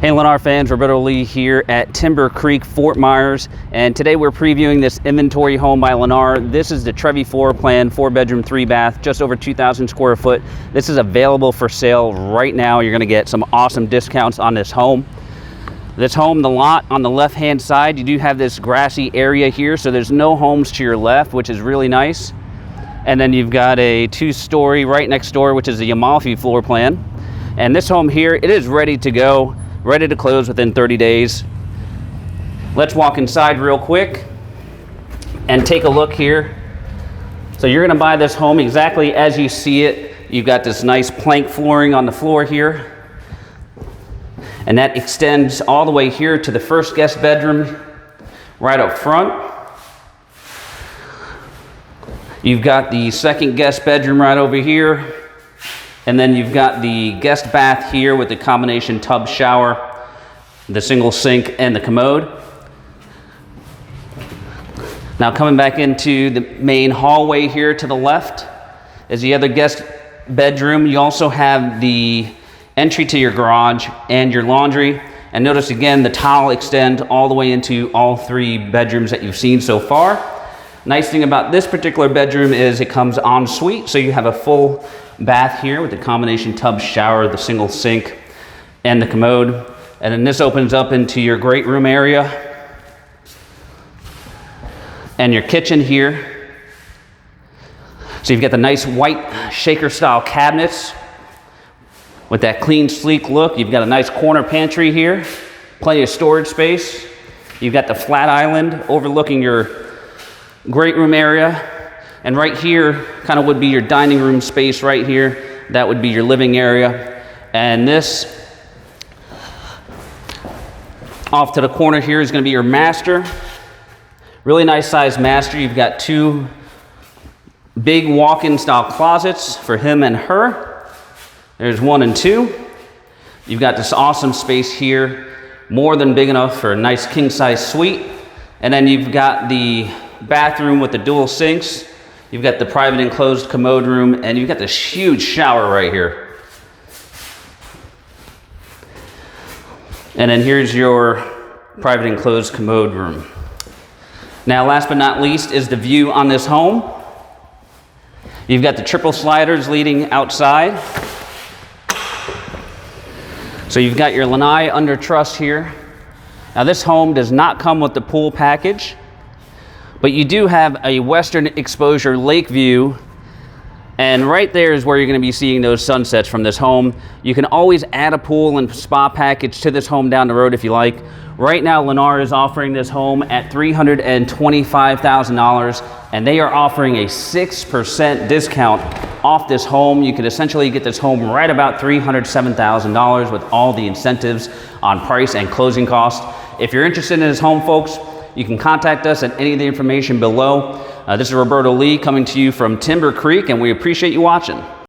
Hey Lennar fans, Roberto Lee here at Timber Creek, Fort Myers, and today we're previewing this inventory home by Lennar. This is the Trevi floor plan, 4-bedroom, 3-bath, just over 2,000 square foot. This is available for sale right now. You're gonna get some awesome discounts on this home. This home, the lot on the left-hand side, you do have this grassy area here, so there's no homes to your left, which is really nice. And then you've got a 2-story right next door, which is the Amalfi floor plan. And this home here, it is ready to go, ready to close within 30 days. Let's walk inside real quick and take a look here. So you're gonna buy this home exactly as you see it. You've got this nice plank flooring on the floor here, and that extends all the way here to the first guest bedroom right up front. You've got the second guest bedroom right over here. And then you've got the guest bath here with the combination tub shower, the single sink, and the commode. Now coming back into the main hallway here to the left is the other guest bedroom. You also have the entry to your garage and your laundry. And notice again, the tile extends all the way into all 3 bedrooms that you've seen so far. Nice thing about this particular bedroom is it comes en suite, so you have a full bath here with the combination tub shower, the single sink, and the commode. And then this opens up into your great room area and your kitchen here. So you've got the nice white shaker style cabinets with that clean, sleek look. You've got a nice corner pantry here, plenty of storage space. You've got the flat island overlooking your great room area. And right here kind of would be your dining room space right here. That would be your living area. And this off to the corner here is going to be your master. Really nice sized master. You've got 2 big walk-in style closets for him and her. There's 1 and 2. You've got this awesome space here, more than big enough for a nice king size suite. And then you've got the bathroom with the dual sinks. You've got the private enclosed commode room, and you've got this huge shower right here. And then here's your private enclosed commode room. Now, last but not least is the view on this home. You've got the triple sliders leading outside. So you've got your lanai under truss here. Now, this home does not come with the pool package, but you do have a western exposure lake view, and right there is where you're going to be seeing those sunsets from this home. You can always add a pool and spa package to this home down the road if you like. Right now, Lennar is offering this home at $325,000, and they are offering a 6% discount off this home. You could essentially get this home right about $307,000 with all the incentives on price and closing costs. If you're interested in this home, folks, you can contact us at any of the information below. This is Roberto Lee coming to you from Timber Creek, and we appreciate you watching.